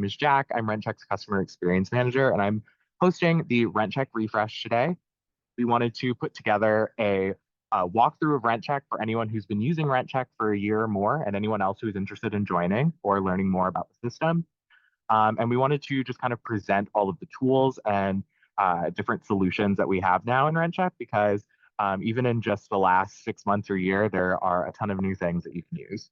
name is Jack. I'm RentCheck's customer experience manager, and I'm hosting the RentCheck refresh today. We wanted to put together a walkthrough of RentCheck for anyone who's been using RentCheck for a year or more, and anyone else who's interested in joining or learning more about the system. And we wanted to just kind of present all of the tools and different solutions that we have now in RentCheck, because even in just the last 6 months or year, there are a ton of new things that you can use.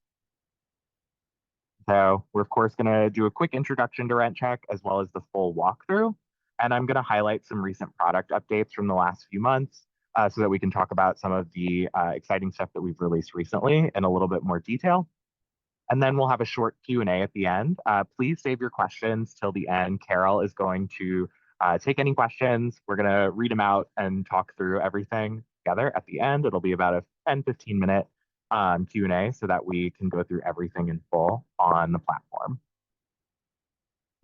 So we're of course going to do a quick introduction to RentCheck as well as the full walkthrough. And I'm going to highlight some recent product updates from the last few months so that we can talk about some of the exciting stuff that we've released recently in a little bit more detail. And then we'll have a short Q&A at the end. Please save your questions till the end. Carol is going to take any questions. We're going to read them out and talk through everything together at the end. It'll be about a 10-15 minute Q&A so that we can go through everything in full on the platform.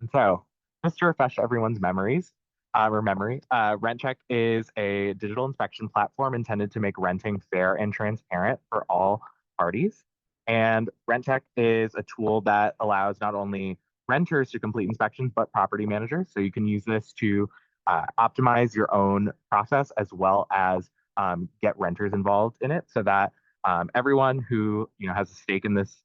And so just to refresh everyone's memory, RentCheck is a digital inspection platform intended to make renting fair and transparent for all parties. And RentCheck is a tool that allows not only renters to complete inspections, but property managers. So you can use this to optimize your own process as well as get renters involved in it so that everyone who has a stake in this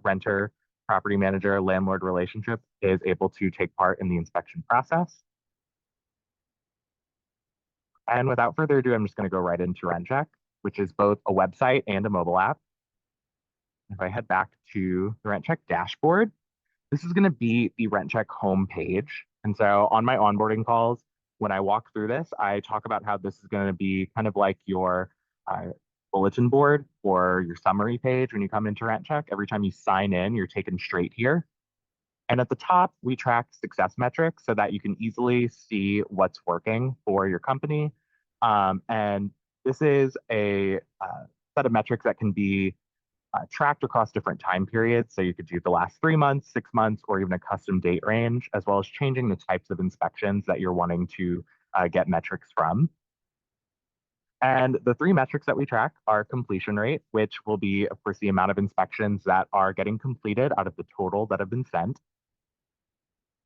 renter, property manager, landlord relationship is able to take part in the inspection process. And without further ado, I'm just going to go right into RentCheck, which is both a website and a mobile app. If I head back to the RentCheck dashboard, this is going to be the RentCheck homepage. And so on my onboarding calls, when I walk through this, I talk about how this is going to be kind of like your bulletin board or your summary page when you come into RentCheck. Every time you sign in, you're taken straight here. And at the top, we track success metrics so that you can easily see what's working for your company. And this is a set of metrics that can be tracked across different time periods. So you could do the last 3 months, 6 months, or even a custom date range, as well as changing the types of inspections that you're wanting to get metrics from. And the 3 metrics that we track are completion rate, which will be, of course, the amount of inspections that are getting completed out of the total that have been sent.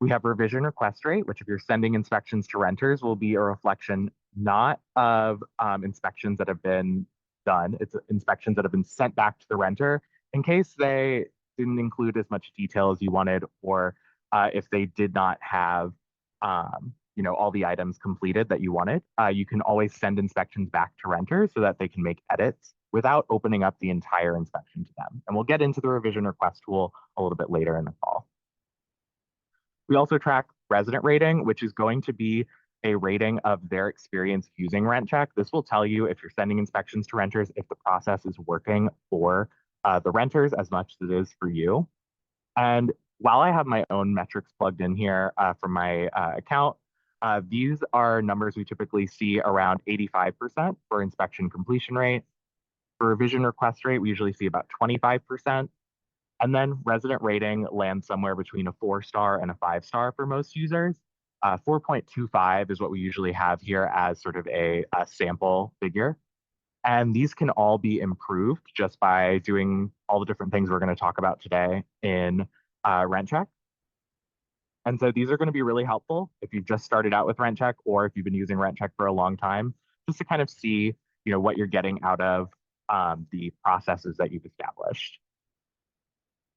We have revision request rate, which if you're sending inspections to renters will be a reflection not of inspections that have been done, it's inspections that have been sent back to the renter in case they didn't include as much detail as you wanted, or if they did not have all the items completed that you wanted. You can always send inspections back to renters so that they can make edits without opening up the entire inspection to them. And we'll get into the revision request tool a little bit later in the call. We also track resident rating, which is going to be a rating of their experience using RentCheck. This will tell you if you're sending inspections to renters, if the process is working for the renters as much as it is for you. And while I have my own metrics plugged in here from my account, these are numbers we typically see around 85% for inspection completion rate. For revision request rate, we usually see about 25%. And then resident rating lands somewhere between a 4-star and a 5-star for most users. 4.25 is what we usually have here as sort of a sample figure. And these can all be improved just by doing all the different things we're going to talk about today in RentCheck. And so these are going to be really helpful if you've just started out with RentCheck or if you've been using RentCheck for a long time, just to kind of see what you're getting out of the processes that you've established.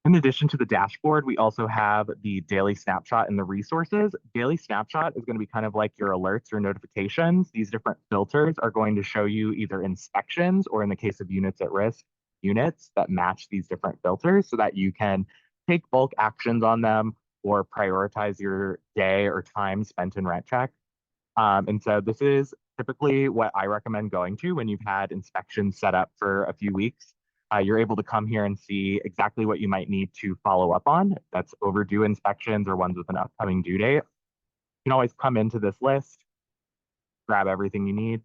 In addition to the dashboard, we also have the daily snapshot and the resources. Daily snapshot is going to be kind of like your alerts or notifications. These different filters are going to show you either inspections or, in the case of units at risk, units that match these different filters so that you can take bulk actions on them or prioritize your day or time spent in RentCheck. And so this is typically what I recommend going to when you've had inspections set up for a few weeks. You're able to come here and see exactly what you might need to follow up on. That's overdue inspections or ones with an upcoming due date. You can always come into this list, grab everything you need,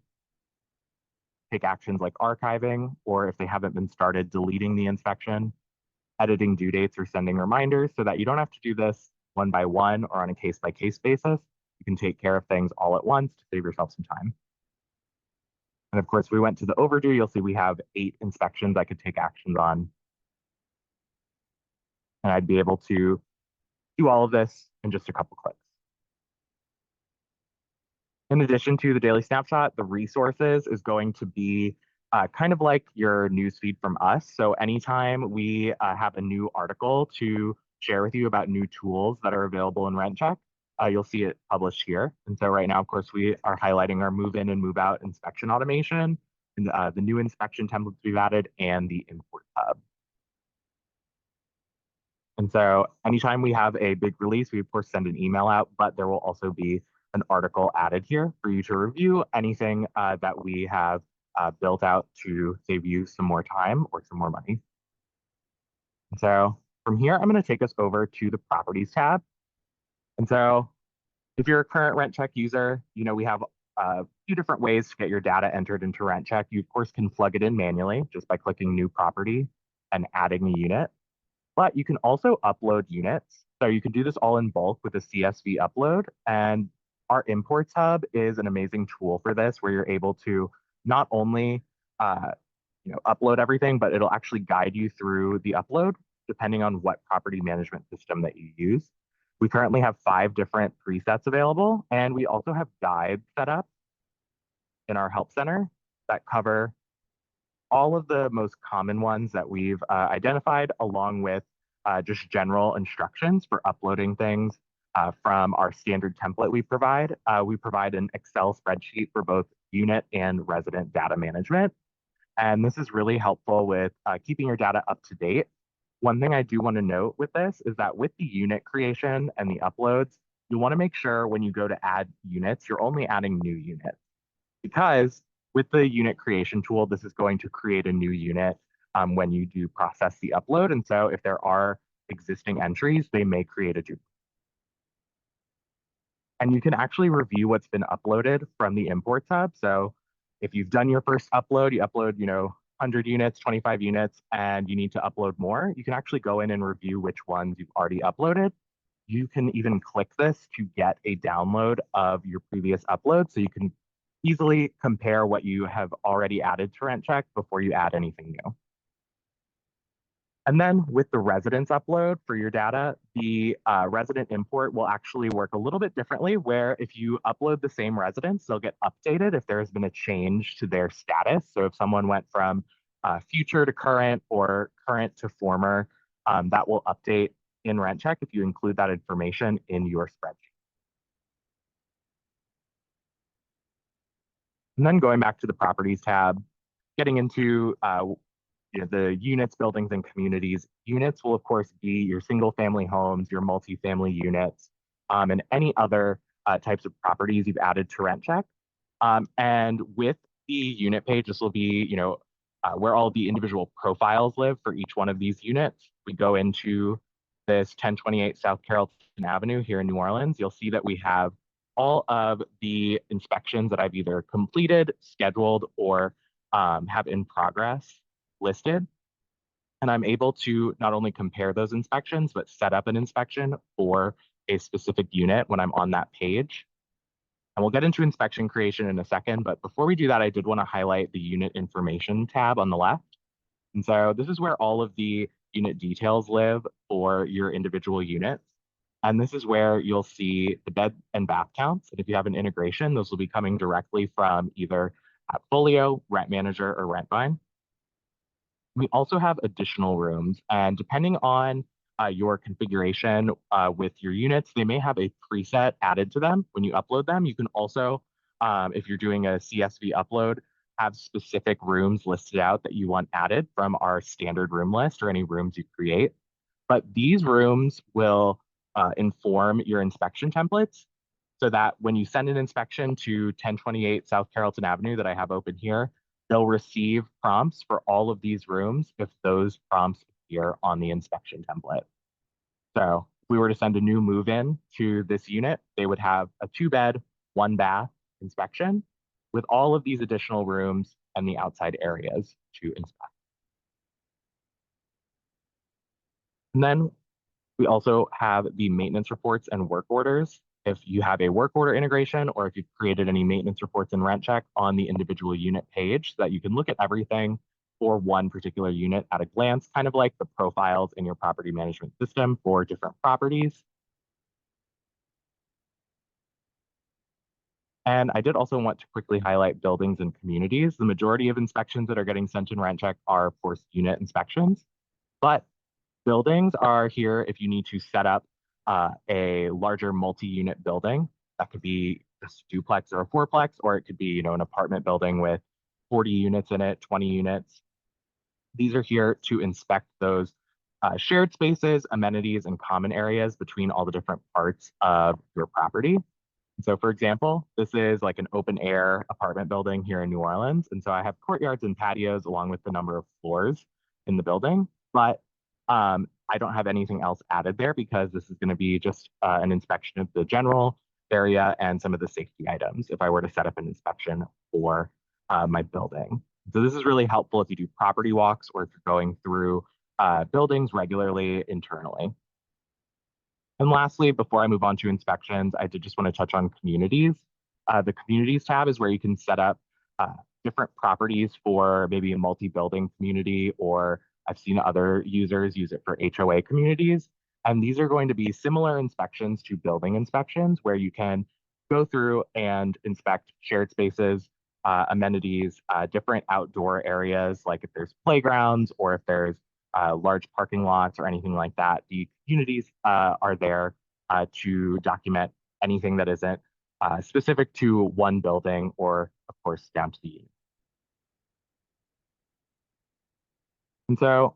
take actions like archiving, or if they haven't been started, deleting the inspection, editing due dates or sending reminders so that you don't have to do this one by one or on a case-by-case basis. You can take care of things all at once to save yourself some time. And of course, we went to the overdue. You'll see we have 8 inspections I could take actions on. And I'd be able to do all of this in just a couple clicks. In addition to the daily snapshot, the resources is going to be kind of like your newsfeed from us. So anytime we have a new article to share with you about new tools that are available in RentCheck, you'll see it published here. And so right now, of course, we are highlighting our move in and move out inspection automation, and the new inspection templates we've added, and the import hub. And so anytime we have a big release, we of course send an email out, but there will also be an article added here for you to review anything that we have built out to save you some more time or some more money. And so from here, I'm going to take us over to the properties tab. And so if you're a current RentCheck user, we have a few different ways to get your data entered into RentCheck. You of course can plug it in manually just by clicking new property and adding a unit. But you can also upload units. So you can do this all in bulk with a CSV upload. And our imports hub is an amazing tool for this, where you're able to not only upload everything, but it'll actually guide you through the upload depending on what property management system that you use. We currently have 5 different presets available, and we also have guides set up in our help center that cover all of the most common ones that we've identified, along with just general instructions for uploading things from our standard template we provide. We provide an Excel spreadsheet for both unit and resident data management. And this is really helpful with keeping your data up to date. One thing I do want to note with this is that with the unit creation and the uploads, you want to make sure when you go to add units, you're only adding new units, because with the unit creation tool, this is going to create a new unit when you do process the upload. And so if there are existing entries, they may create a duplicate. And you can actually review what's been uploaded from the imports hub. So if you've done your first upload, you upload, 100 units, 25 units, and you need to upload more, you can actually go in and review which ones you've already uploaded. You can even click this to get a download of your previous upload, so you can easily compare what you have already added to RentCheck before you add anything new. And then with the residence upload for your data, the resident import will actually work a little bit differently, where if you upload the same residence, they'll get updated if there has been a change to their status. So if someone went from future to current or current to former, that will update in RentCheck if you include that information in your spreadsheet. And then going back to the properties tab, getting into the units, buildings, and communities. Units will, of course, be your single family homes, your multifamily units, and any other types of properties you've added to RentCheck. And with the unit page, this will be, where all the individual profiles live for each one of these units. We go into this 1028 South Carrollton Avenue here in New Orleans. You'll see that we have all of the inspections that I've either completed, scheduled, or have in progress listed. And I'm able to not only compare those inspections, but set up an inspection for a specific unit when I'm on that page. And we'll get into inspection creation in a second, but before we do that, I did want to highlight the unit information tab on the left. And so this is where all of the unit details live for your individual units. And this is where you'll see the bed and bath counts. And if you have an integration, those will be coming directly from either Appfolio, Rent Manager, or Rentvine. We also have additional rooms, and depending on your configuration with your units, they may have a preset added to them when you upload them. You can also, if you're doing a CSV upload, have specific rooms listed out that you want added from our standard room list or any rooms you create. But these rooms will inform your inspection templates, so that when you send an inspection to 1028 South Carrollton Avenue that I have open here, they'll receive prompts for all of these rooms if those prompts appear on the inspection template. So if we were to send a new move-in to this unit, they would have a 2-bed, 1-bath inspection with all of these additional rooms and the outside areas to inspect. And then we also have the maintenance reports and work orders. If you have a work order integration, or if you've created any maintenance reports in RentCheck on the individual unit page, so that you can look at everything for one particular unit at a glance, kind of like the profiles in your property management system for different properties. And I did also want to quickly highlight buildings and communities. The majority of inspections that are getting sent in RentCheck are, of course, unit inspections, but buildings are here if you need to set up a larger multi-unit building. That could be just a duplex or a fourplex, or it could be, an apartment building with 40 units in it, 20 units. These are here to inspect those shared spaces, amenities, and common areas between all the different parts of your property. So, for example, this is like an open air apartment building here in New Orleans. And so I have courtyards and patios along with the number of floors in the building. But I don't have anything else added there because this is going to be just an inspection of the general area and some of the safety items if I were to set up an inspection for my building. So this is really helpful if you do property walks or if you're going through buildings regularly internally. And lastly, before I move on to inspections, I did just want to touch on communities. The communities tab is where you can set up uh, different properties for maybe a multi-building community, or I've seen other users use it for HOA communities. And these are going to be similar inspections to building inspections where you can go through and inspect shared spaces, amenities, different outdoor areas, like if there's playgrounds or if there's large parking lots or anything like that. The communities are there to document anything that isn't specific to one building or, of course, down to the unit. And so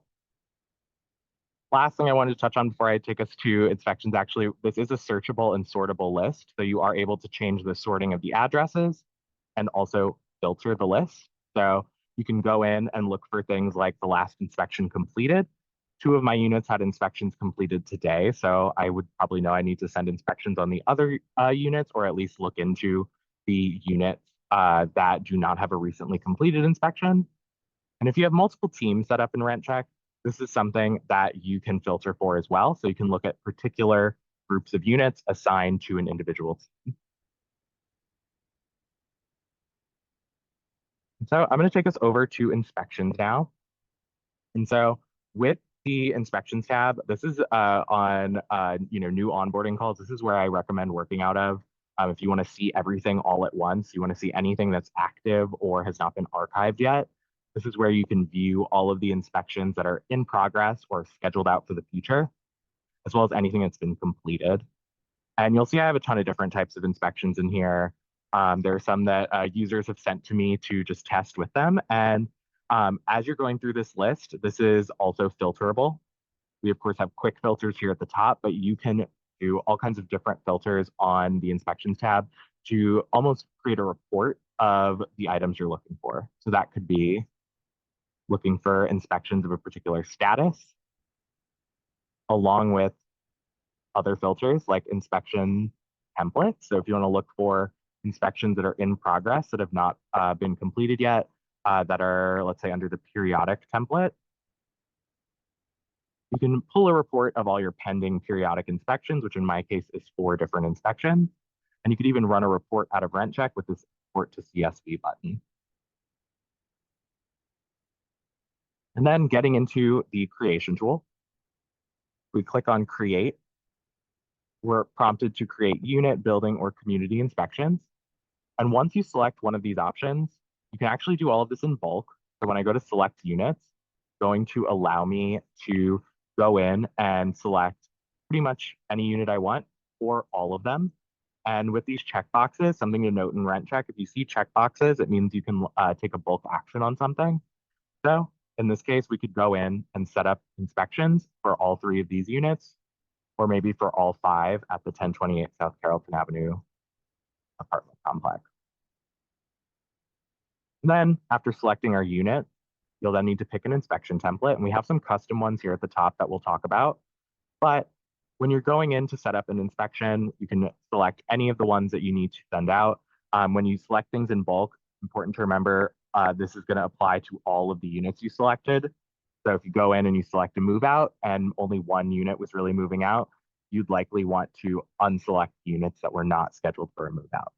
last thing I wanted to touch on before I take us to inspections, actually, this is a searchable and sortable list. So you are able to change the sorting of the addresses and also filter the list. So you can go in and look for things like the last inspection completed. Two of my units had inspections completed today, so I would probably know I need to send inspections on the other units or at least look into the units that do not have a recently completed inspection. And if you have multiple teams set up in RentCheck, this is something that you can filter for as well. So you can look at particular groups of units assigned to an individual team. So I'm going to take us over to inspections now. And so with the inspections tab, this is on new onboarding calls. This is where I recommend working out of. If you want to see everything all at once, you want to see anything that's active or has not been archived yet, this is where you can view all of the inspections that are in progress or scheduled out for the future, as well as anything that's been completed. And you'll see I have a ton of different types of inspections in here. There are some that users have sent to me to just test with them. And as you're going through this list, this is also filterable. We, of course, have quick filters here at the top, but you can do all kinds of different filters on the inspections tab to almost create a report of the items you're looking for. So that could be looking for inspections of a particular status, along with other filters like inspection templates. So if you want to look for inspections that are in progress that have not been completed yet, that are, let's say, under the periodic template, you can pull a report of all your pending periodic inspections, which in my case is 4 different inspections. And you could even run a report out of RentCheck with this report to CSV button. And then getting into the creation tool, we click on create. We're prompted to create unit, building, or community inspections. And once you select one of these options, you can actually do all of this in bulk. So when I go to select units, it's going to allow me to go in and select pretty much any unit I want or all of them. And with these checkboxes, something to note in RentCheck, if you see checkboxes, it means you can take a bulk action on something. So in this case, we could go in and set up inspections for all 3 of these units, or maybe for all 5 at the 1028 South Carrollton Avenue apartment complex. And then after selecting our unit, you'll then need to pick an inspection template. And we have some custom ones here at the top that we'll talk about. But when you're going in to set up an inspection, you can select any of the ones that you need to send out. When you select things in bulk, important to remember, this is going to apply to all of the units you selected. So if you go in and you select a move out and only one unit was really moving out, you'd likely want to unselect units that were not scheduled for a move out.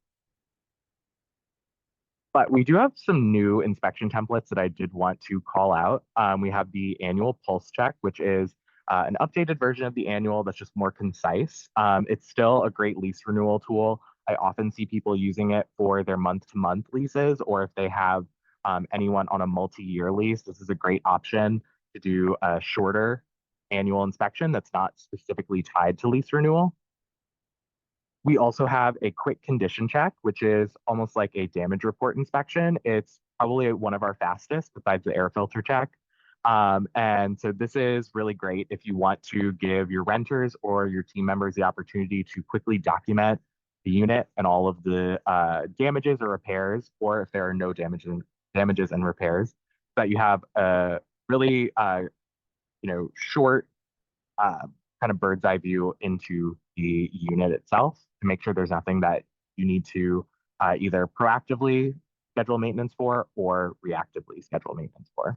But we do have some new inspection templates that I did want to call out. We have the annual pulse check, which is an updated version of the annual that's just more concise. It's still a great lease renewal tool. I often see people using it for their month-to-month leases, or if they have anyone on a multi-year lease, this is a great option to do a shorter annual inspection that's not specifically tied to lease renewal. We also have a quick condition check, which is almost like a damage report inspection. It's probably one of our fastest besides the air filter check. And so this is really great if you want to give your renters or your team members the opportunity to quickly document the unit and all of the damages or repairs, or if there are no damages and repairs, so that you have a really short uh, kind of bird's eye view into the unit itself to make sure there's nothing that you need to either proactively schedule maintenance for or reactively schedule maintenance for.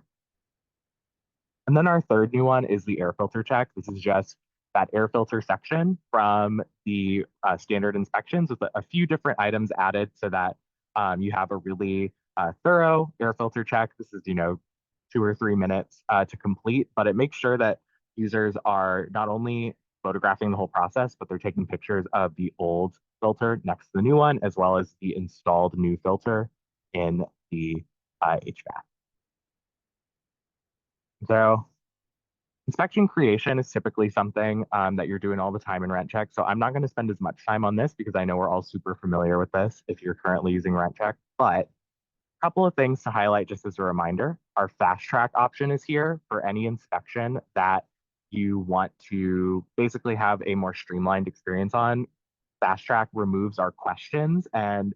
And then our third new one is the air filter check. This is just that air filter section from the standard inspections with a few different items added so that you have a really thorough air filter check. This is, 2 or 3 minutes to complete, but it makes sure that users are not only photographing the whole process, but they're taking pictures of the old filter next to the new one, as well as the installed new filter in the HVAC. So inspection creation is typically something that you're doing all the time in RentCheck. So I'm not going to spend as much time on this because I know we're all super familiar with this if you're currently using RentCheck. But a couple of things to highlight just as a reminder. Our fast track option is here for any inspection that you want to basically have a more streamlined experience on. Fast track removes our questions and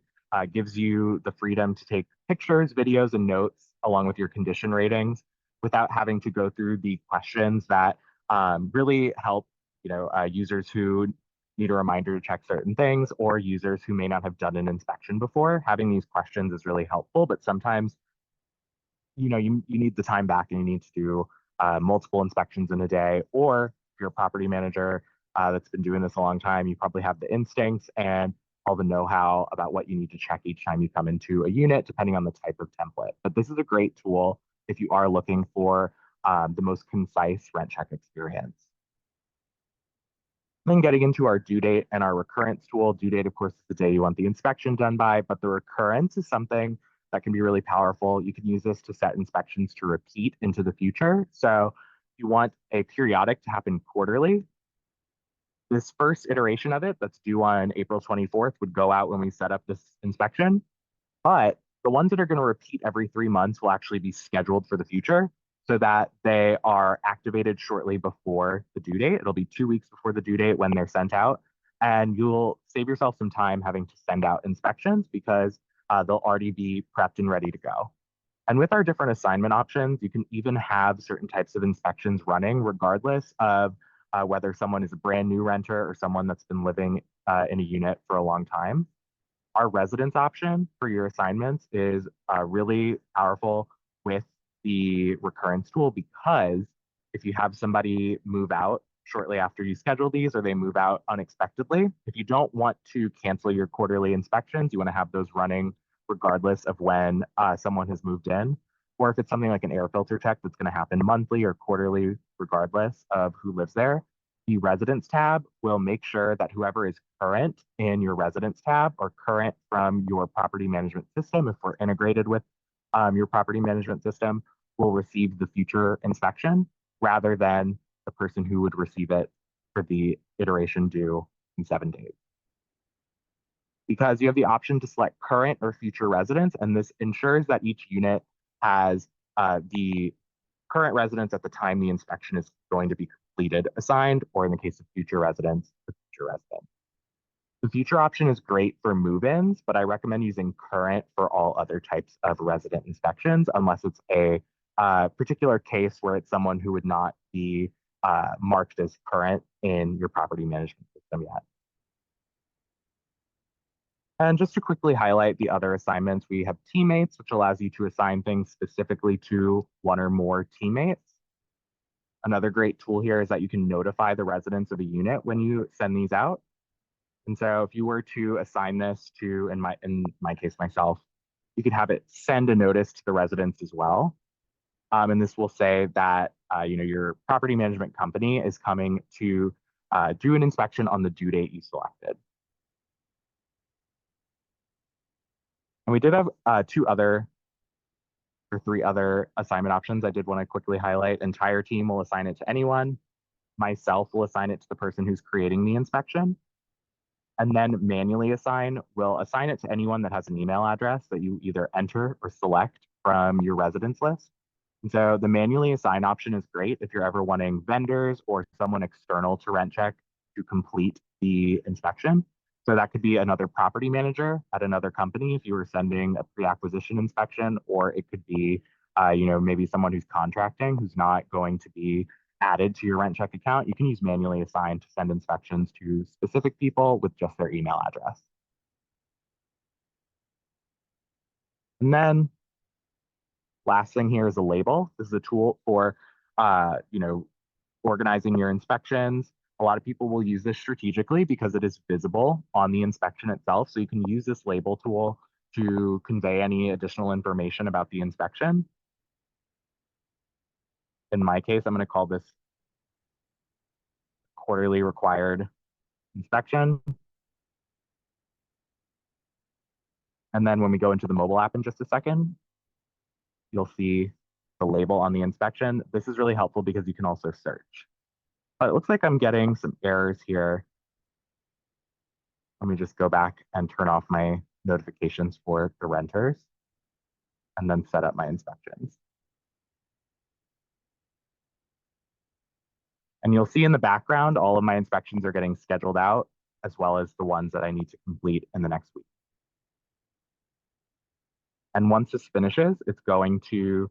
gives you the freedom to take pictures, videos, and notes along with your condition ratings without having to go through the questions that really help users who need a reminder to check certain things or users who may not have done an inspection before. Having these questions is really helpful, but sometimes you need the time back and you need to do multiple inspections in a day, or if you're a property manager that's been doing this a long time, you probably have the instincts and all the know-how about what you need to check each time you come into a unit, depending on the type of template. But this is a great tool if you are looking for the most concise rent check experience. Then getting into our due date and our recurrence tool. Due date, of course, is the day you want the inspection done by, but the recurrence is something that can be really powerful. You can use this to set inspections to repeat into the future. So if you want a periodic to happen quarterly, this first iteration of it that's due on April 24th would go out when we set up this inspection. But the ones that are going to repeat every 3 months will actually be scheduled for the future so that they are activated shortly before the due date. It'll be 2 weeks before the due date when they're sent out. And you'll save yourself some time having to send out inspections because they'll already be prepped and ready to go. And with our different assignment options, you can even have certain types of inspections running regardless of whether someone is a brand new renter or someone that's been living in a unit for a long time. Our residence option for your assignments is really powerful with the recurrence tool because if you have somebody move out shortly after you schedule these or they move out unexpectedly, if you don't want to cancel your quarterly inspections, you want to have those running regardless of when someone has moved in. Or if it's something like an air filter check that's going to happen monthly or quarterly, regardless of who lives there, the residence tab will make sure that whoever is current in your residence tab or current from your property management system, if we're integrated with your property management system, will receive the future inspection rather than the person who would receive it for the iteration due in 7 days. Because you have the option to select current or future residents, and this ensures that each unit has the current residents at the time the inspection is going to be completed assigned, or in the case of future residents, the future resident. The future option is great for move-ins, but I recommend using current for all other types of resident inspections, unless it's a particular case where it's someone who would not be marked as current in your property management system yet. And just to quickly highlight the other assignments, we have teammates, which allows you to assign things specifically to one or more teammates. Another great tool here is that you can notify the residents of a unit when you send these out. And so if you were to assign this to, in my case, myself, you could have it send a notice to the residents as well. And this will say that your property management company is coming to do an inspection on the due date you selected. And we did have three other assignment options I did want to quickly highlight. Entire team will assign it to anyone. Myself will assign it to the person who's creating the inspection. And then manually assign will assign it to anyone that has an email address that you either enter or select from your residence list. And so the manually assign option is great if you're ever wanting vendors or someone external to RentCheck to complete the inspection. So that could be another property manager at another company if you were sending a pre-acquisition inspection, or it could be, maybe someone who's contracting who's not going to be added to your RentCheck account. You can use manually assign to send inspections to specific people with just their email address. And then last thing here is a label. This is a tool for, organizing your inspections. A lot of people will use this strategically because it is visible on the inspection itself. So you can use this label tool to convey any additional information about the inspection. In my case, I'm going to call this quarterly required inspection. And then when we go into the mobile app in just a second, you'll see the label on the inspection. This is really helpful because you can also search. But it looks like I'm getting some errors here. Let me just go back and turn off my notifications for the renters and then set up my inspections. And you'll see in the background, all of my inspections are getting scheduled out, as well as the ones that I need to complete in the next week. And once this finishes, it's going to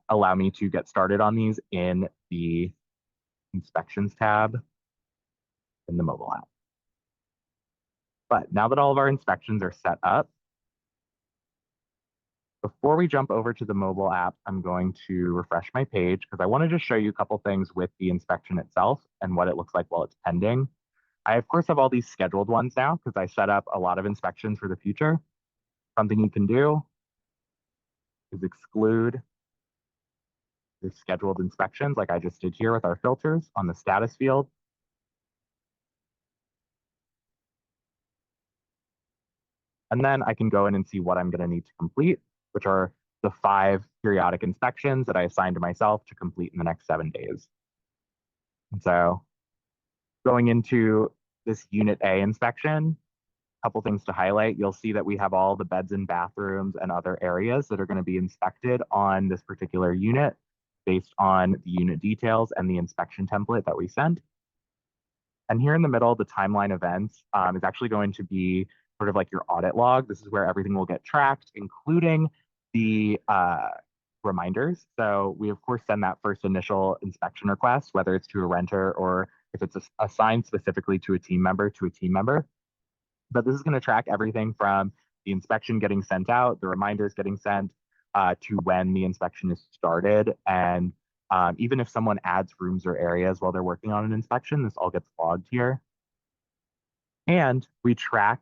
allow me to get started on these in the inspections tab in the mobile app. But now that all of our inspections are set up, before we jump over to the mobile app, I'm going to refresh my page because I want to just show you a couple things with the inspection itself and what it looks like while it's pending. I, of course, have all these scheduled ones now because I set up a lot of inspections for the future. Something you can do is exclude the scheduled inspections like I just did here with our filters on the status field. And then I can go in and see what I'm going to need to complete, which are the 5 periodic inspections that I assigned to myself to complete in the next 7 days. And so going into this Unit A inspection, a couple things to highlight. You'll see that we have all the beds and bathrooms and other areas that are going to be inspected on this particular unit based on the unit details and the inspection template that we sent. And here in the middle, the timeline events is actually going to be sort of like your audit log. This is where everything will get tracked, including the reminders. So we, of course, send that first initial inspection request, whether it's to a renter or if it's assigned specifically to a team member, But this is going to track everything from the inspection getting sent out, the reminders getting sent, to when the inspection is started. And even if someone adds rooms or areas while they're working on an inspection, this all gets logged here. And we track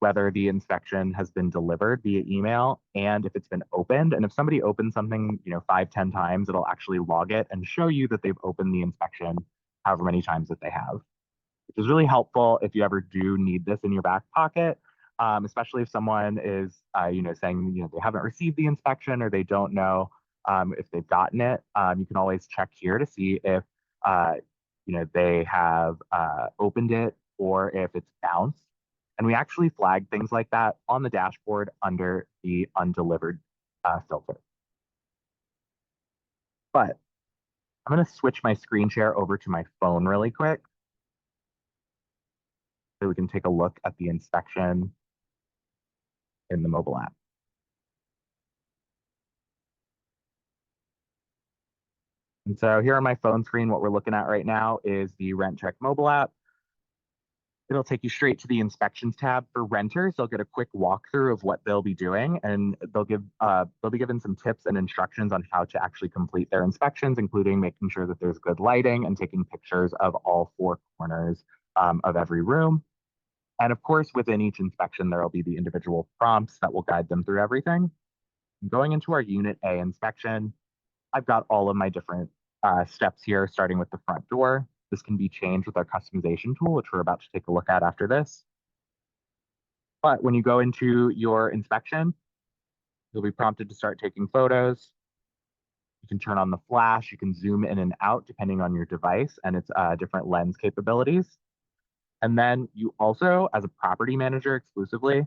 whether the inspection has been delivered via email and if it's been opened. And if somebody opens something, 5, 10 times, it'll actually log it and show you that they've opened the inspection however many times that they have, which is really helpful if you ever do need this in your back pocket, especially if someone is, saying, they haven't received the inspection or they don't know if they've gotten it. You can always check here to see if, they have opened it or if it's bounced. And we actually flag things like that on the dashboard under the undelivered filter. But I'm going to switch my screen share over to my phone really quick so we can take a look at the inspection in the mobile app. And so here on my phone screen, what we're looking at right now is the RentCheck mobile app. It'll take you straight to the inspections tab. For renters, they'll get a quick walkthrough of what they'll be doing, and they'll be given some tips and instructions on how to actually complete their inspections, including making sure that there's good lighting and taking pictures of all 4 corners of every room. And of course, within each inspection, there will be the individual prompts that will guide them through everything. Going into our Unit A inspection, I've got all of my different steps here, starting with the front door. This can be changed with our customization tool, which we're about to take a look at after this. But when you go into your inspection, you'll be prompted to start taking photos. You can turn on the flash, you can zoom in and out depending on your device and its different lens capabilities. And then you also, as a property manager exclusively,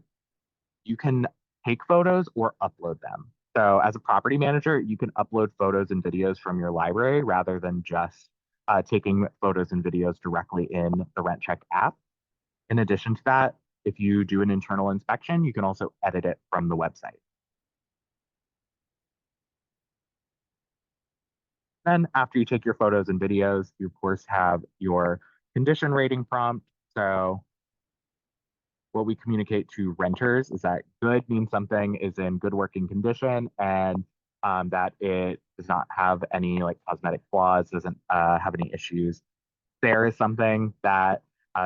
you can take photos or upload them. So as a property manager, you can upload photos and videos from your library rather than just taking photos and videos directly in the RentCheck app. In addition to that, if you do an internal inspection, you can also edit it from the website. Then after you take your photos and videos, you of course have your condition rating prompt. So what we communicate to renters is that good means something is in good working condition and that it does not have any like cosmetic flaws, doesn't have any issues. Fair is something that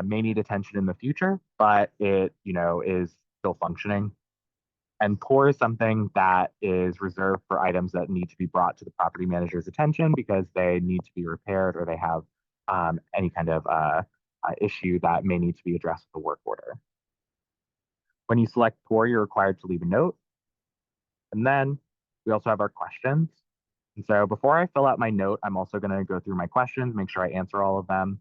may need attention in the future, but it, is still functioning. And poor is something that is reserved for items that need to be brought to the property manager's attention because they need to be repaired or they have any kind of issue that may need to be addressed with the work order. When you select poor, you're required to leave a note. And then we also have our questions. And so before I fill out my note, I'm also going to go through my questions, make sure I answer all of them.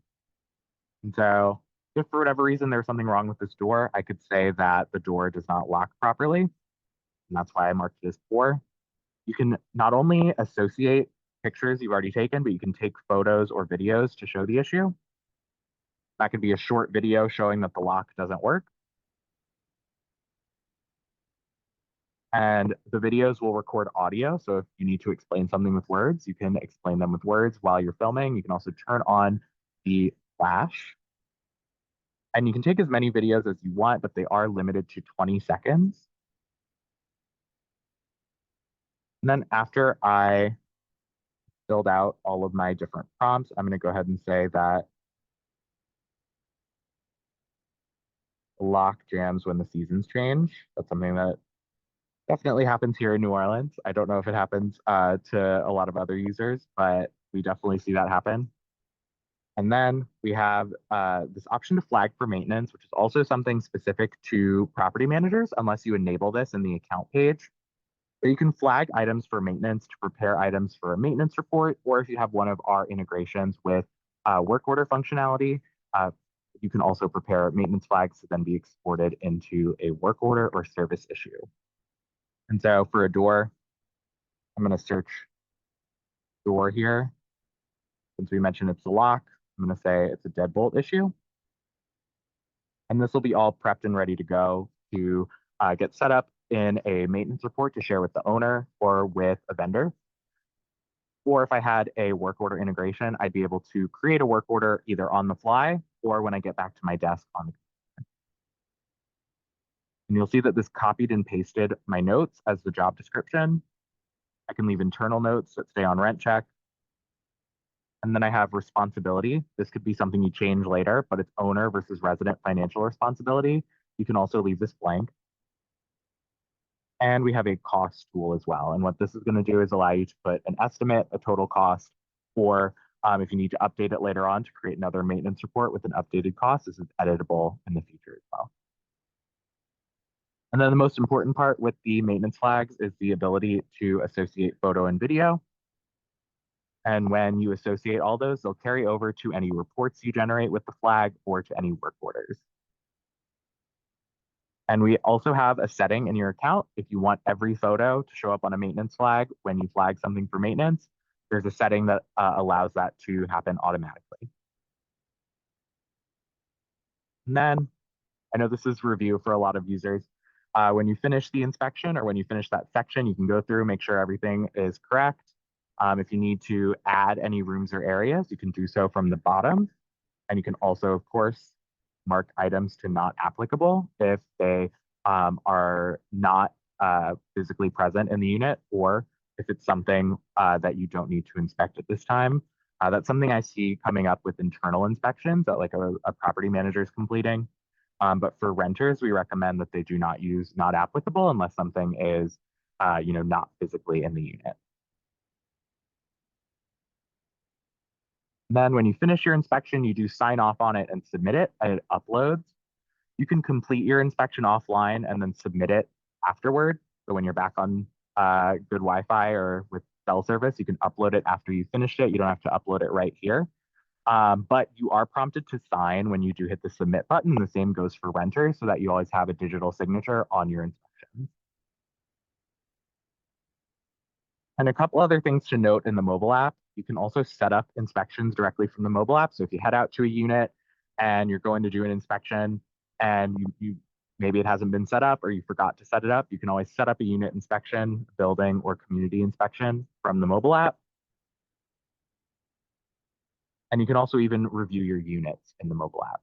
And so if for whatever reason there's something wrong with this door, I could say that the door does not lock properly. And that's why I marked it as poor. You can not only associate pictures you've already taken, but you can take photos or videos to show the issue. That could be a short video showing that the lock doesn't work. And the videos will record audio. So if you need to explain something with words, you can explain them with words while you're filming. You can also turn on the flash. And you can take as many videos as you want, but they are limited to 20 seconds. And then after I filled out all of my different prompts, I'm going to go ahead and say that the lock jams when the seasons change. That's something that definitely happens here in New Orleans. I don't know if it happens to a lot of other users, but we definitely see that happen. And then we have this option to flag for maintenance, which is also something specific to property managers, unless you enable this in the account page. But you can flag items for maintenance to prepare items for a maintenance report, or if you have one of our integrations with work order functionality, you can also prepare maintenance flags to then be exported into a work order or service issue. And so for a door, I'm going to search door here. Since we mentioned it's a lock, I'm going to say it's a deadbolt issue. And this will be all prepped and ready to go to get set up in a maintenance report to share with the owner or with a vendor. Or if I had a work order integration, I'd be able to create a work order either on the fly or when I get back to my desk on the computer. And you'll see that this copied and pasted my notes as the job description. I can leave internal notes that stay on RentCheck. And then I have responsibility. This could be something you change later, but it's owner versus resident financial responsibility. You can also leave this blank. And we have a cost tool as well. And what this is going to do is allow you to put an estimate, a total cost, or if you need to update it later on to create another maintenance report with an updated cost, this is editable in the future as well. And then the most important part with the maintenance flags is the ability to associate photo and video. And when you associate all those, they'll carry over to any reports you generate with the flag or to any work orders. And we also have a setting in your account. If you want every photo to show up on a maintenance flag when you flag something for maintenance, there's a setting that allows that to happen automatically. And then I know this is review for a lot of users. When you finish the inspection or when you finish that section, you can go through, make sure everything is correct. If you need to add any rooms or areas, you can do so from the bottom. And you can also, of course, mark items to not applicable if they are not physically present in the unit, or if it's something that you don't need to inspect at this time. That's something I see coming up with internal inspections that like a property manager is completing. But for renters, we recommend that they do not use not applicable unless something is not physically in the unit. Then when you finish your inspection, you do sign off on it and submit it, and it uploads. You can complete your inspection offline and then submit it afterward. So when you're back on good Wi-Fi or with cell service, you can upload it after you finished it. You don't have to upload it right here. But you are prompted to sign when you do hit the submit button. The same goes for renters so that you always have a digital signature on your inspections. And a couple other things to note in the mobile app, you can also set up inspections directly from the mobile app. So if you head out to a unit and you're going to do an inspection and you maybe it hasn't been set up or you forgot to set it up, you can always set up a unit inspection, building, or community inspection from the mobile app. And you can also even review your units in the mobile app.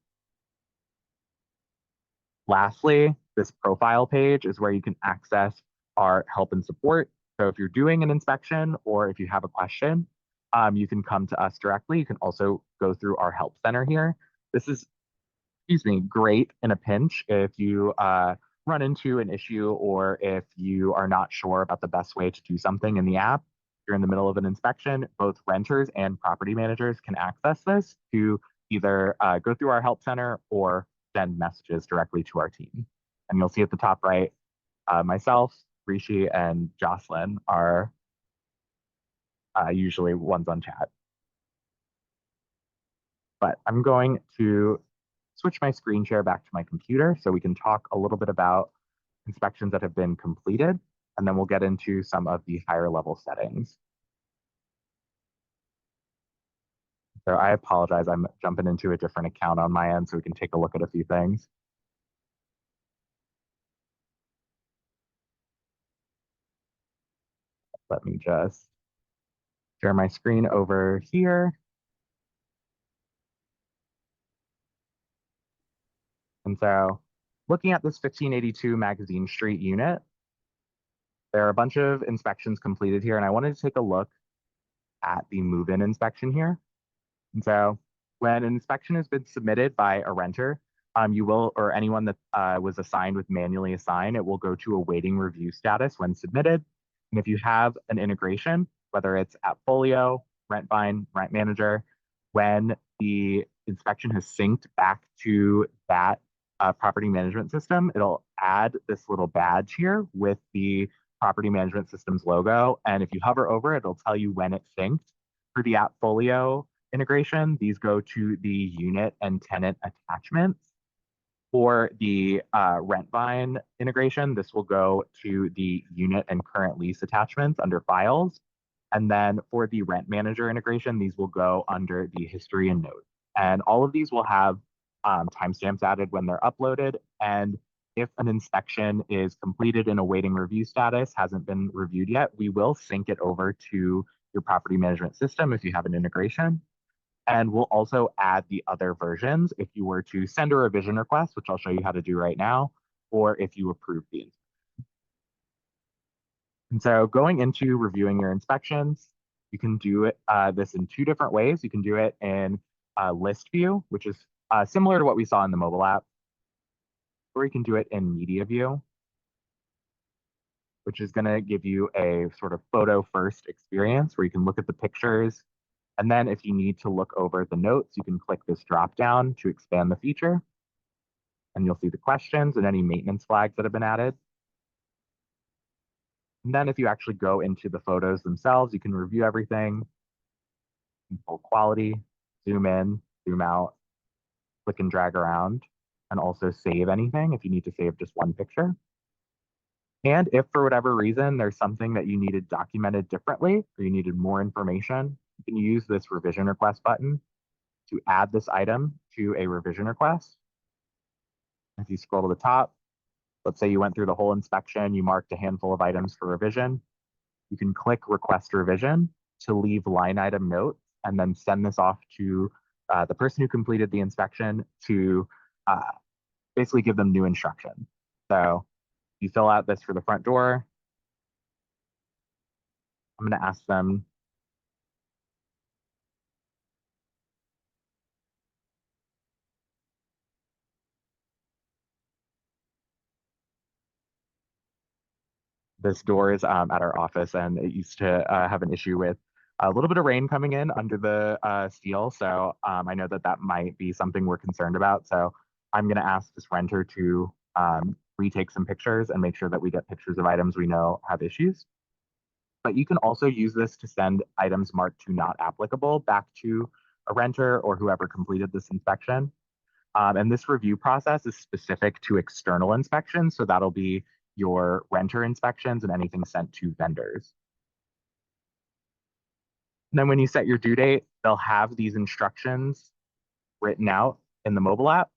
Lastly, this profile page is where you can access our help and support. So if you're doing an inspection or if you have a question, you can come to us directly. You can also go through our help center here. This is, excuse me, great in a pinch if you run into an issue or if you are not sure about the best way to do something in the app. You're in the middle of an inspection, both renters and property managers can access this to either go through our help center or send messages directly to our team. And you'll see at the top right, myself, Rishi, and Jocelyn are usually ones on chat. But I'm going to switch my screen share back to my computer so we can talk a little bit about inspections that have been completed, and then we'll get into some of the higher level settings. So I apologize, I'm jumping into a different account on my end so we can take a look at a few things. Let me just share my screen over here. And so looking at this 1582 Magazine Street unit, there are a bunch of inspections completed here, and I wanted to take a look at the move-in inspection here. And so when an inspection has been submitted by a renter, you will, or anyone that was assigned with manually assign, it will go to a waiting review status when submitted. And if you have an integration, whether it's AppFolio, Rentbind, Rent Manager, when the inspection has synced back to that property management system, it'll add this little badge here with the property management system's logo. And if you hover over it, it'll tell you when it's synced. For the AppFolio integration, these go to the unit and tenant attachments. For the Rentvine integration, this will go to the unit and current lease attachments under files. And then for the rent manager integration, these will go under the history and notes. And all of these will have timestamps added when they're uploaded. And if an inspection is completed in a waiting review status, hasn't been reviewed yet, we will sync it over to your property management system if you have an integration. And we'll also add the other versions if you were to send a revision request, which I'll show you how to do right now, or if you approve the inspection. And so going into reviewing your inspections, you can do it, this in two different ways. You can do it in list view, which is similar to what we saw in the mobile app, or you can do it in media view, which is going to give you a sort of photo first experience where you can look at the pictures. And then if you need to look over the notes, you can click this drop down to expand the feature. And you'll see the questions and any maintenance flags that have been added. And then if you actually go into the photos themselves, you can review everything, full quality, zoom in, zoom out, click and drag around, and also save anything if you need to save just one picture. And if for whatever reason there's something that you needed documented differently or you needed more information, you can use this revision request button to add this item to a revision request. If you scroll to the top, let's say you went through the whole inspection, you marked a handful of items for revision, you can click request revision to leave line item notes and then send this off to the person who completed the inspection to basically give them new instructions. So you fill out this for the front door. I'm going to ask them this door is at our office, and it used to have an issue with a little bit of rain coming in under the steel. So I know that that might be something we're concerned about. So I'm going to ask this renter to retake some pictures and make sure that we get pictures of items we know have issues. But you can also use this to send items marked to not applicable back to a renter or whoever completed this inspection. And this review process is specific to external inspections. So that'll be your renter inspections and anything sent to vendors. And then when you set your due date, they'll have these instructions written out in the mobile app,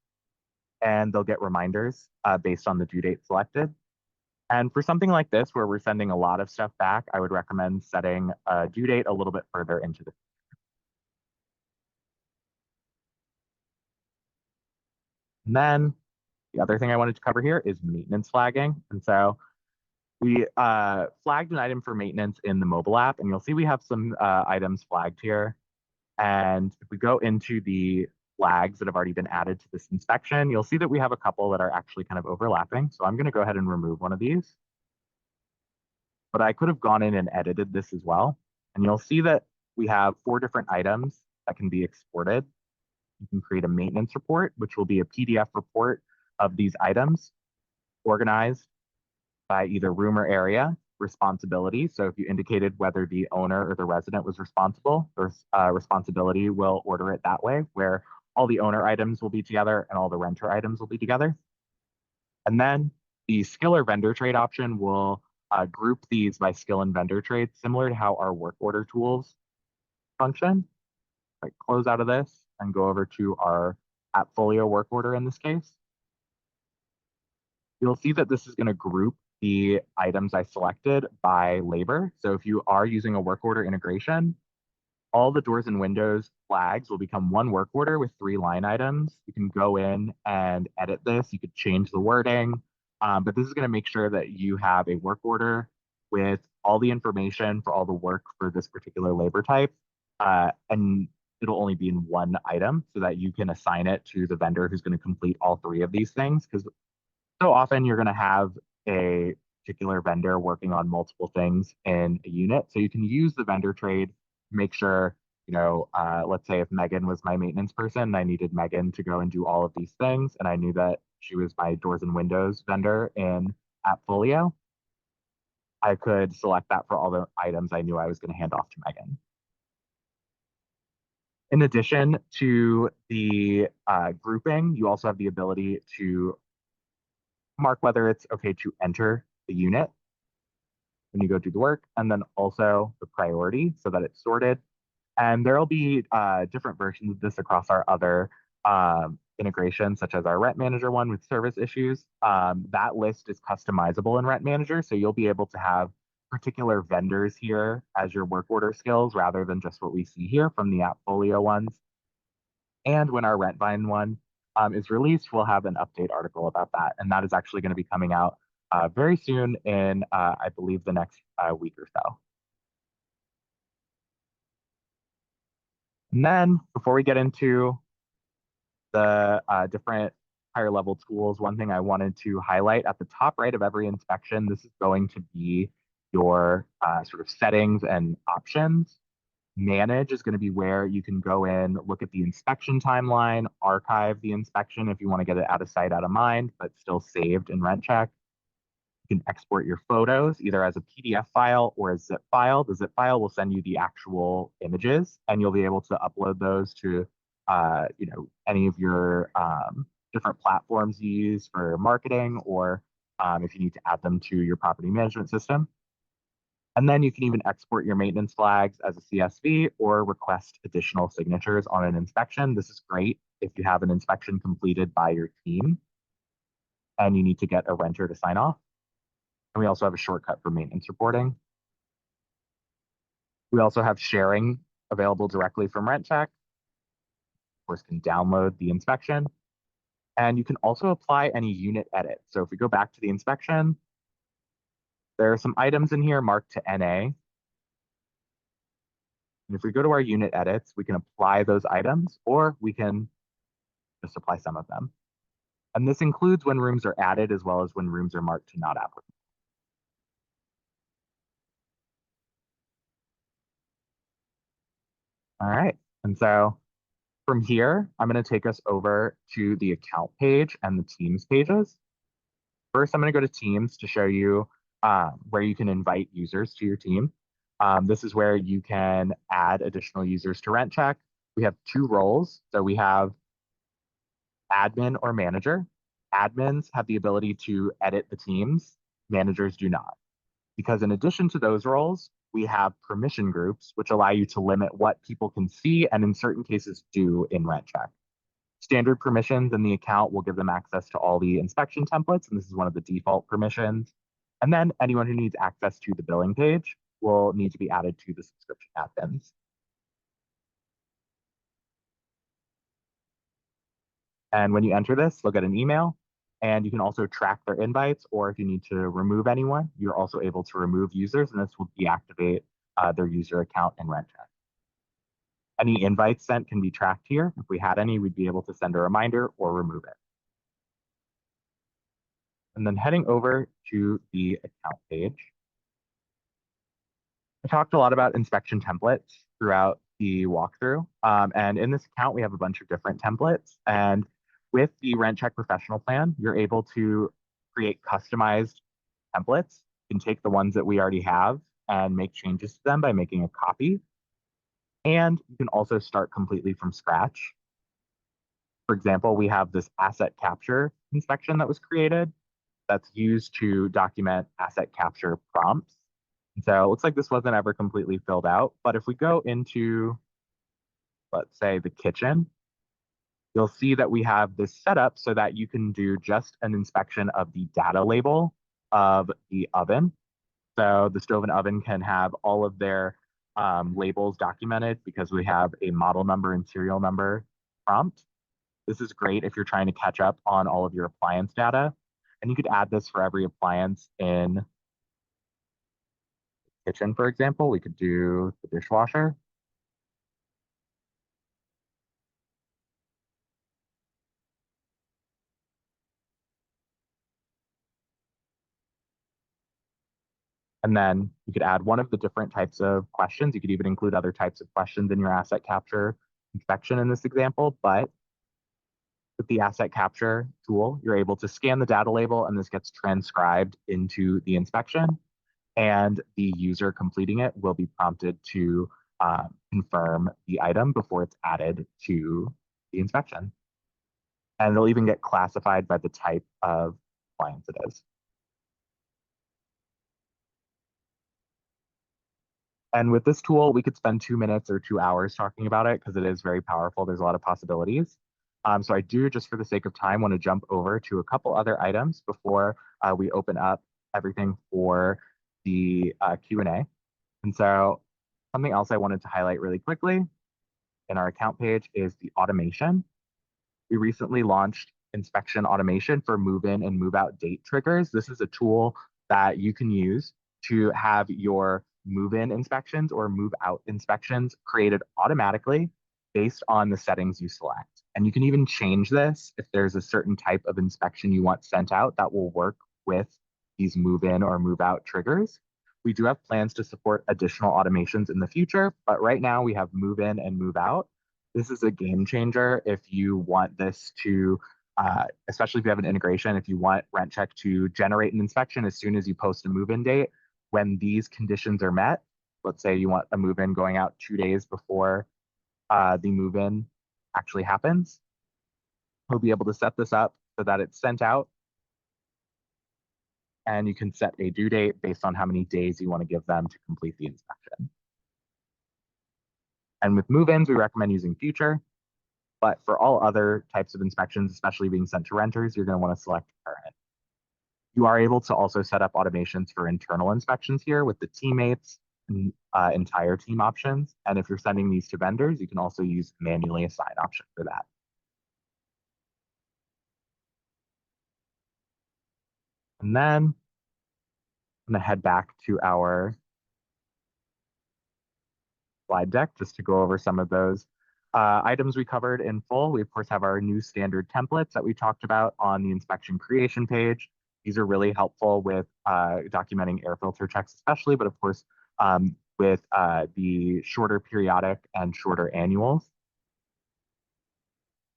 and they'll get reminders based on the due date selected. And for something like this, where we're sending a lot of stuff back, I would recommend setting a due date a little bit further into the. And then the other thing I wanted to cover here is maintenance flagging. And so we flagged an item for maintenance in the mobile app, and you'll see we have some items flagged here. And if we go into the flags that have already been added to this inspection, you'll see that we have a couple that are actually kind of overlapping. So I'm going to go ahead and remove one of these. But I could have gone in and edited this as well. And you'll see that we have 4 different items that can be exported. You can create a maintenance report, which will be a PDF report of these items organized by either room or area, responsibility. So if you indicated whether the owner or the resident was responsible, their responsibility will order it that way, where all the owner items will be together and all the renter items will be together. And then the skill or vendor trade option will group these by skill and vendor trade, similar to how our work order tools function. Like close out of this and go over to our AppFolio work order in this case. You'll see that this is going to group the items I selected by labor. So if you are using a work order integration, all the doors and windows flags will become one work order with 3 line items. You can go in and edit this. You could change the wording, but this is going to make sure that you have a work order with all the information for all the work for this particular labor type. And it'll only be in one item so that you can assign it to the vendor who's going to complete all 3 of these things. Because so often you're going to have a particular vendor working on multiple things in a unit. So you can use the vendor trade, make sure, let's say if Megan was my maintenance person and I needed Megan to go and do all of these things, and I knew that she was my doors and windows vendor in AppFolio, I could select that for all the items I knew I was going to hand off to Megan. In addition to the grouping, you also have the ability to mark whether it's okay to enter the unit when you go do the work, and then also the priority so that it's sorted. And there'll be different versions of this across our other integrations, such as our Rent Manager one with service issues. That list is customizable in Rent Manager, so you'll be able to have particular vendors here as your work order skills rather than just what we see here from the AppFolio ones. And when our Rentvine one is released, we'll have an update article about that. And that is actually going to be coming out very soon in, I believe, the next week or so. And then before we get into the different higher level tools, one thing I wanted to highlight at the top right of every inspection, this is going to be your sort of settings and options. Manage is going to be where you can go in, look at the inspection timeline, archive the inspection if you want to get it out of sight, out of mind, but still saved in RentCheck. You can export your photos either as a PDF file or a zip file. The zip file will send you the actual images, and you'll be able to upload those to any of your different platforms you use for marketing, or if you need to add them to your property management system. And then you can even export your maintenance flags as a CSV or request additional signatures on an inspection. This is great if you have an inspection completed by your team and you need to get a renter to sign off. And we also have a shortcut for maintenance reporting. We also have sharing available directly from RentCheck. Of course, can download the inspection. And you can also apply any unit edit. So if we go back to the inspection, there are some items in here marked to NA. And if we go to our unit edits, we can apply those items, or we can just apply some of them. And this includes when rooms are added as well as when rooms are marked to not applicable. All right. And so From here, I'm going to take us over to the account page and the Teams pages. First, I'm going to go to Teams to show you where you can invite users to your team. This is where you can add additional users to RentCheck. We have two roles. So we have admin or manager. Admins have the ability to edit the teams. Managers do not. Because in addition to those roles, we have permission groups, which allow you to limit what people can see and in certain cases do in RentCheck. Standard permissions in the account will give them access to all the inspection templates, and this is one of the default permissions. And then anyone who needs access to the billing page will need to be added to the subscription admins. And when you enter this, they'll get an email, and you can also track their invites, or if you need to remove anyone, you're also able to remove users, and this will deactivate their user account in RentCheck. Any invites sent can be tracked here. If we had any, we'd be able to send a reminder or remove it. And then heading over to the account page, I talked a lot about inspection templates throughout the walkthrough. And in this account, we have a bunch of different templates. And with the RentCheck Professional Plan, you're able to create customized templates. You can take the ones that we already have and make changes to them by making a copy. And you can also start completely from scratch. For example, we have this asset capture inspection that was created that's used to document asset capture prompts. And so it looks like this wasn't ever completely filled out, but if we go into, let's say, the kitchen, you'll see that we have this set up so that you can do just an inspection of the data label of the oven. So the stove and oven can have all of their labels documented because we have a model number and serial number prompt. This is great if you're trying to catch up on all of your appliance data. And you could add this for every appliance in the kitchen, for example. We could do the dishwasher. And then you could add one of the different types of questions. You could even include other types of questions in your asset capture inspection in this example. But with the asset capture tool, you're able to scan the data label and this gets transcribed into the inspection. And the user completing it will be prompted to confirm the item before it's added to the inspection. And they'll even get classified by the type of appliance it is. And with this tool, we could spend 2 minutes or 2 hours talking about it because it is very powerful. There's a lot of possibilities. So I do, just for the sake of time, want to jump over to a couple other items before we open up everything for the Q&A. And so something else I wanted to highlight really quickly in our account page is the automation. We recently launched inspection automation for move-in and move-out date triggers. This is a tool that you can use to have your move-in inspections or move-out inspections created automatically based on the settings you select. And you can even change this if there's a certain type of inspection you want sent out that will work with these move-in or move-out triggers. We do have plans to support additional automations in the future, but right now we have move-in and move-out. This is a game changer if you want this to, especially if you have an integration, if you want RentCheck to generate an inspection as soon as you post a move-in date, when these conditions are met, let's say you want a move-in going out 2 days before the move-in actually happens, we'll be able to set this up so that it's sent out and you can set a due date based on how many days you want to give them to complete the inspection. And with move-ins, we recommend using future, but for all other types of inspections, especially being sent to renters, you're going to want to select current. You are able to also set up automations for internal inspections here with the teammates and entire team options. And if you're sending these to vendors, you can also use manually assign option for that. And then I'm going to head back to our slide deck just to go over some of those items we covered in full. We, of course, have our new standard templates that we talked about on the inspection creation page. These are really helpful with documenting air filter checks, especially, but of course, with the shorter periodic and shorter annuals.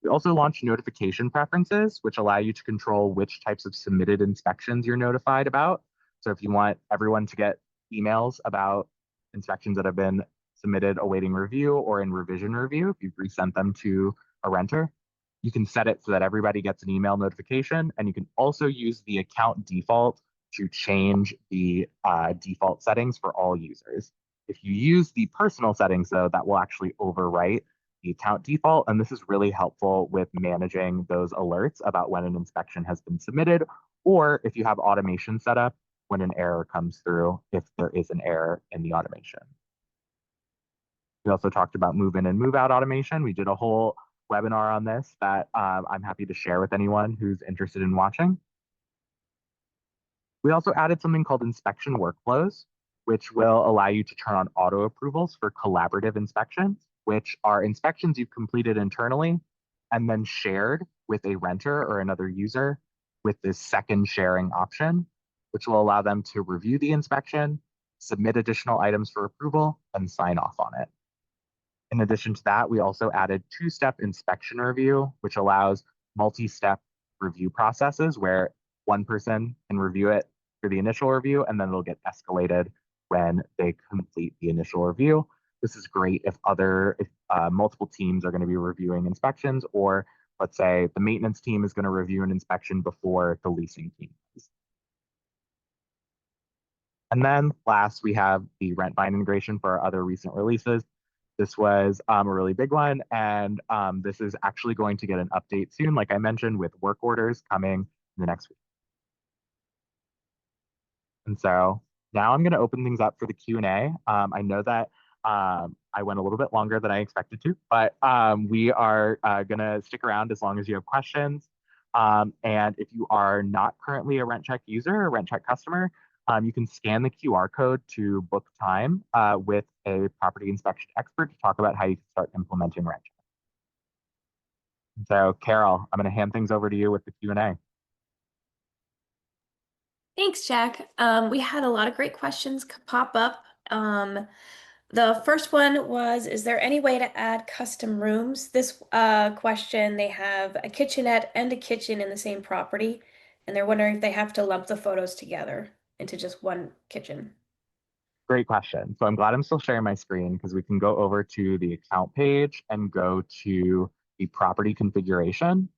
We also launched notification preferences, which allow you to control which types of submitted inspections you're notified about. So if you want everyone to get emails about inspections that have been submitted awaiting review or in revision review, if you've resent them to a renter, you can set it so that everybody gets an email notification. And you can also use the account default to change the default settings for all users. If you use the personal settings, though, that will actually overwrite the account default. And this is really helpful with managing those alerts about when an inspection has been submitted, or if you have automation set up when an error comes through, if there is an error in the automation. We also talked about move in and move out automation. We did a whole webinar on this that I'm happy to share with anyone who's interested in watching. We also added something called inspection workflows, which will allow you to turn on auto approvals for collaborative inspections, which are inspections you've completed internally and then shared with a renter or another user with this second sharing option, which will allow them to review the inspection, submit additional items for approval, and sign off on it. In addition to that, we also added two-step inspection review, which allows multi-step review processes where one person can review it for the initial review, and then it'll get escalated when they complete the initial review. This is great if multiple teams are going to be reviewing inspections, or let's say the maintenance team is going to review an inspection before the leasing team is. And then last, we have the RentVine integration for our other recent releases. This was a really big one, and this is actually going to get an update soon, like I mentioned, with work orders coming in the next week. And so now I'm going to open things up for the Q&A. I know that I went a little bit longer than I expected to, but we are going to stick around as long as you have questions. And if you are not currently a RentCheck user or RentCheck customer, you can scan the QR code to book time with a property inspection expert to talk about how you can start implementing RentCheck. So Carol, I'm going to hand things over to you with the Q&A. Thanks, Jack. We had a lot of great questions pop up. The first one was, is there any way to add custom rooms? This question, they have a kitchenette and a kitchen in the same property, and they're wondering if they have to lump the photos together into just one kitchen. Great question. So I'm glad I'm still sharing my screen because we can go over to the account page and go to the property configuration.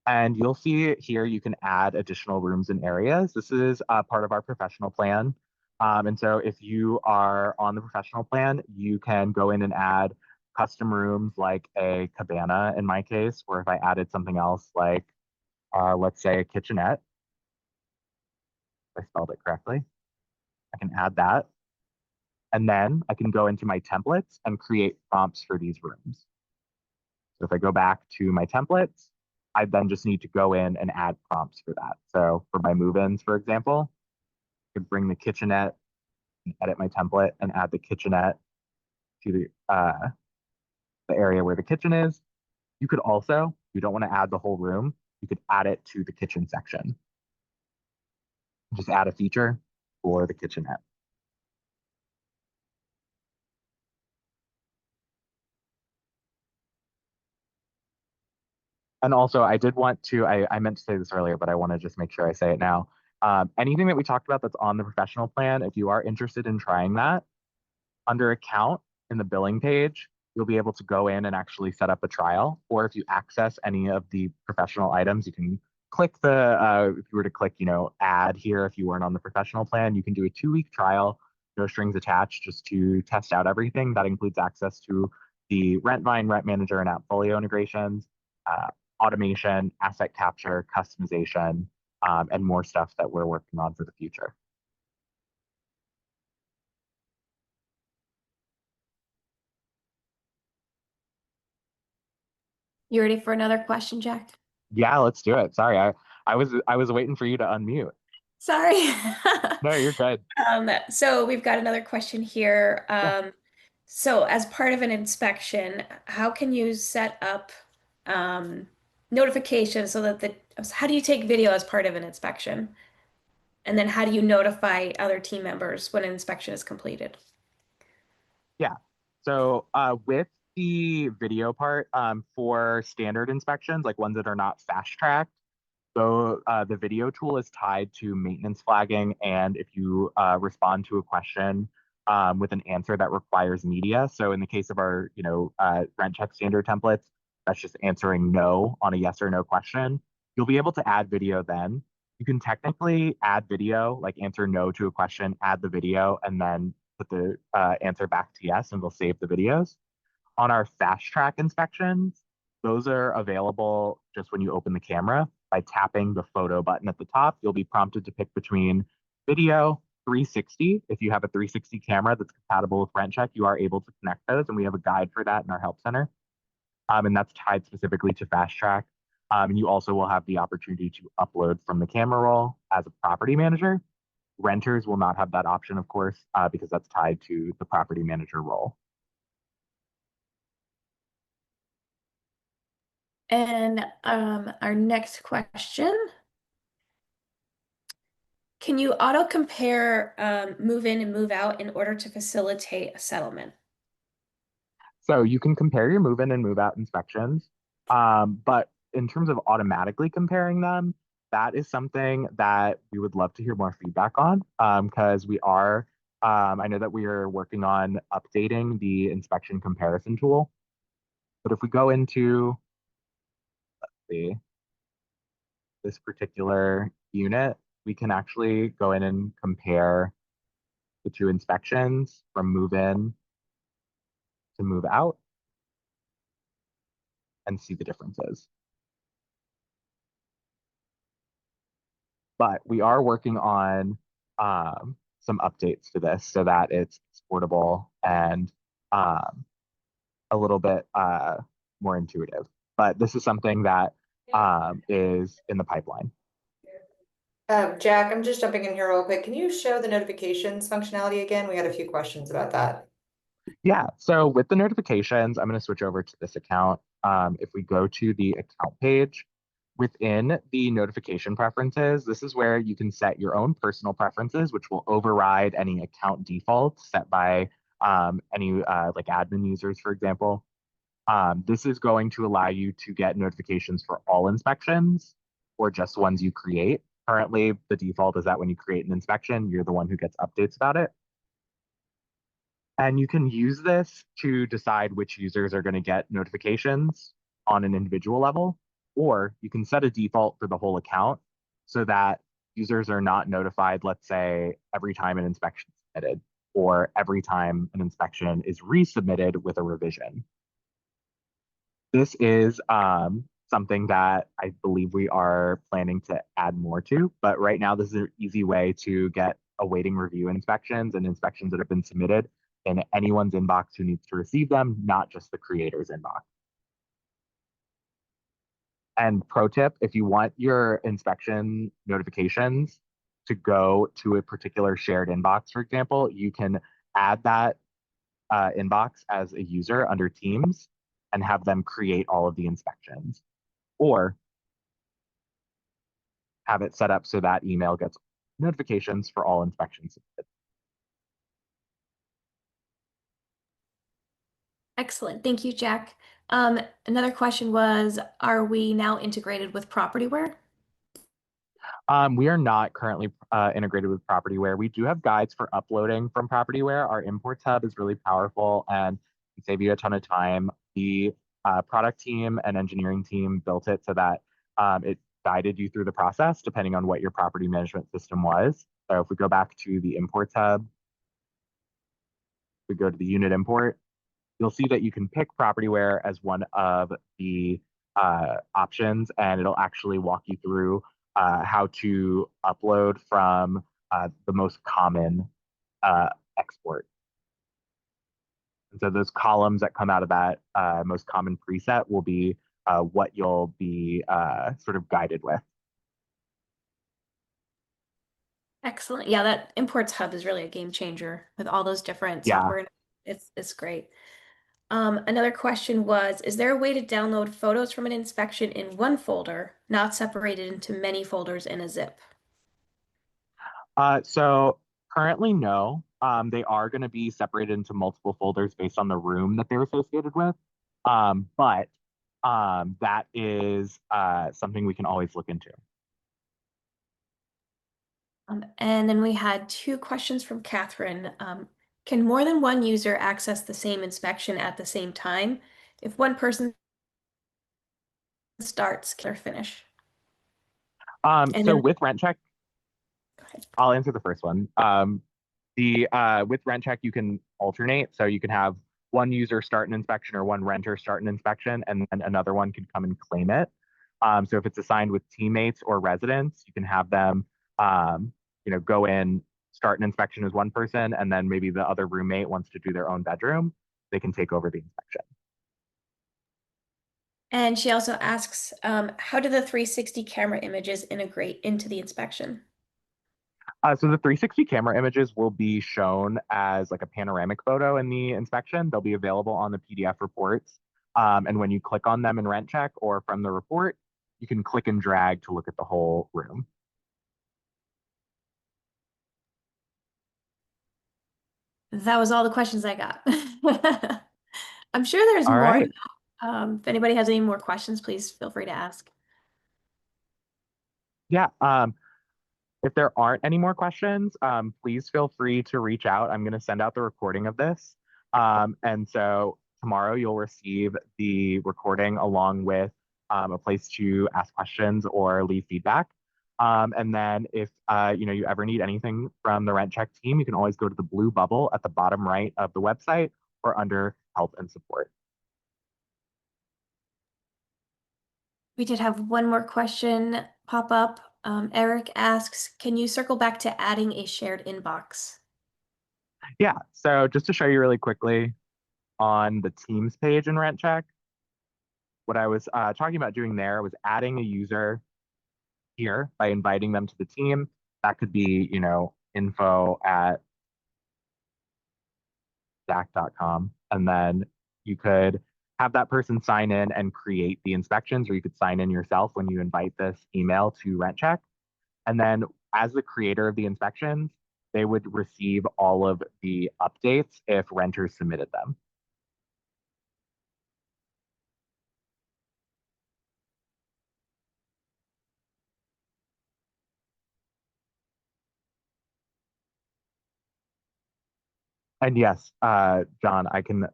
And you'll see here you can add additional rooms and areas. This is part of our professional plan. And so if you are on the professional plan, you can go in and add custom rooms like a cabana in my case, or if I added something else like, let's say a kitchenette, if I spelled it correctly, I can add that. And then I can go into my templates and create prompts for these rooms. So if I go back to my templates, I then just need to go in and add prompts for that. So for my move-ins, for example, I could bring the kitchenette and edit my template and add the kitchenette to the area where the kitchen is. You could also, if you don't want to add the whole room, you could add it to the kitchen section. Just add a feature for the kitchenette. And also, I did want to, I meant to say this earlier, but I want to just make sure I say it now. Anything that we talked about that's on the professional plan, if you are interested in trying that, under account in the billing page, you'll be able to go in and actually set up a trial. Or if you access any of the professional items, you can click if you were to click, add here, if you weren't on the professional plan, you can do a 2-week trial, no strings attached, just to test out everything. That includes access to the RentVine, Rent Manager, and AppFolio integrations, automation, asset capture, customization, and more stuff that we're working on for the future. You ready for another question, Jack? Yeah, let's do it. Sorry, I was waiting for you to unmute. Sorry. No, you're good. So we've got another question here. Yeah. So as part of an inspection, how can you set up notifications so that how do you take video as part of an inspection? And then how do you notify other team members when an inspection is completed? Yeah. So with the video part, for standard inspections, like ones that are not fast tracked, so the video tool is tied to maintenance flagging, and if you respond to a question with an answer that requires media, so in the case of our, rent check standard templates, that's just answering no on a yes or no question. You'll be able to add video then. You can technically add video, like answer no to a question, add the video, and then put the answer back to yes, and we'll save the videos. On our fast track inspections, those are available just when you open the camera. By tapping the photo button at the top, you'll be prompted to pick between video, 360. If you have a 360 camera that's compatible with RentCheck, you are able to connect those, and we have a guide for that in our help center. And that's tied specifically to fast track. And you also will have the opportunity to upload from the camera roll as a property manager. Renters will not have that option, of course, because that's tied to the property manager role. And our next question, can you auto compare move in and move out in order to facilitate a settlement? So you can compare your move in and move out inspections. But in terms of automatically comparing them, that is something that we would love to hear more feedback on, because I know that we are working on updating the inspection comparison tool. But if we go into the, this particular unit, we can actually go in and compare the two inspections from move in to move out and see the differences. But we are working on some updates to this so that it's exportable and a little bit more intuitive. But this is something that is in the pipeline. Jack, I'm just jumping in here real quick. Can you show the notifications functionality again? We had a few questions about that. Yeah, so with the notifications, I'm going to switch over to this account. If we go to the account page, within the notification preferences, this is where you can set your own personal preferences, which will override any account defaults set by any like admin users, for example. This is going to allow you to get notifications for all inspections or just ones you create. Currently, the default is that when you create an inspection, you're the one who gets updates about it. And you can use this to decide which users are going to get notifications on an individual level, or you can set a default for the whole account so that users are not notified, let's say, every time an inspection is submitted or every time an inspection is resubmitted with a revision. This is something that I believe we are planning to add more to, but right now this is an easy way to get awaiting review inspections and inspections that have been submitted in anyone's inbox who needs to receive them, not just the creator's inbox. And pro tip, if you want your inspection notifications to go to a particular shared inbox, for example, you can add that inbox as a user under Teams and have them create all of the inspections, or have it set up so that email gets notifications for all inspections submitted. Excellent. Thank you, Jack. Another question was, are we now integrated with Propertyware? We are not currently integrated with Propertyware. We do have guides for uploading from Propertyware. Our imports hub is really powerful and can save you a ton of time. The product team and engineering team built it so that it guided you through the process depending on what your property management system was. So if we go back to the imports hub, we go to the unit import, you'll see that you can pick Propertyware as one of the options, and it'll actually walk you through how to upload from the most common export. And so those columns that come out of that most common preset will be what you'll be sort of guided with. Excellent. Yeah, that imports hub is really a game changer with all those different Yeah. software. It's great. Another question was, is there a way to download photos from an inspection in one folder, not separated into many folders in a zip? So currently, no. They are going to be separated into multiple folders based on the room that they're associated with. But that is something we can always look into. And then we had two questions from Catherine. Can more than one user access the same inspection at the same time? If one person starts, can or finish? And So then, with RentCheck, go ahead. I'll answer the first one. With RentCheck, you can alternate, so you can have one user start an inspection or one renter start an inspection, and then another one can come and claim it. So if it's assigned with teammates or residents, you can have them, go in, start an inspection as one person, and then maybe the other roommate wants to do their own bedroom, they can take over the inspection. And she also asks, how do the 360 camera images integrate into the inspection? So the 360 camera images will be shown as like a panoramic photo in the inspection. They'll be available on the PDF reports. And when you click on them in RentCheck or from the report, you can click and drag to look at the whole room. That was all the questions I got. I'm sure there's All more. right. If anybody has any more questions, please feel free to ask. Yeah. If there aren't any more questions, please feel free to reach out. I'm going to send out the recording of this. And so tomorrow you'll receive the recording along with a place to ask questions or leave feedback. And then if you ever need anything from the RentCheck team, you can always go to the blue bubble at the bottom right of the website or under help and support. We did have one more question pop up. Eric asks, can you circle back to adding a shared inbox? Yeah, so just to show you really quickly on the Teams page in RentCheck, what I was talking about doing there was adding a user here by inviting them to the team. That could be, info@dac.com. And then you could have that person sign in and create the inspections, or you could sign in yourself when you invite this email to RentCheck. And then as the creator of the inspections, they would receive all of the updates if renters submitted them. And yes, John, I can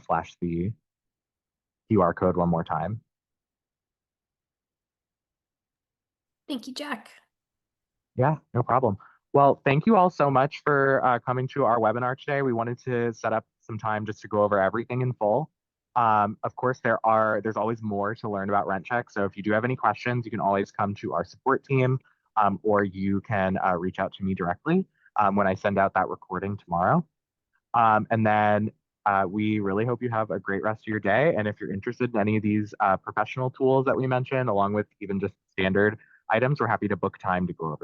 flash the QR code one more time. Thank you, Jack. Yeah, no problem. Well, thank you all so much for coming to our webinar today. We wanted to set up some time just to go over everything in full. Of course, there's always more to learn about RentCheck. So if you do have any questions, you can always come to our support team, or you can reach out to me directly when I send out that recording tomorrow. And then we really hope you have a great rest of your day. And if you're interested in any of these professional tools that we mentioned, along with even just standard items, we're happy to book time to go over